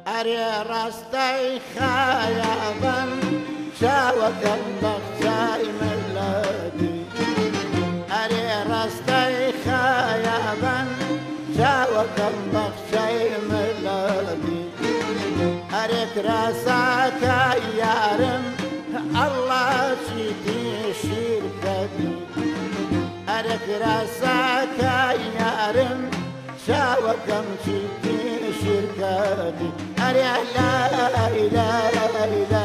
أري راستي خيابا شاوك البخشاي ملادي أري راستي خيابا شاوك البخشاي ملادي أريك راسك يارم الله شيتي شركتي أريك راسك يارم شاوكم شيتي شركتي أري لا إله إلا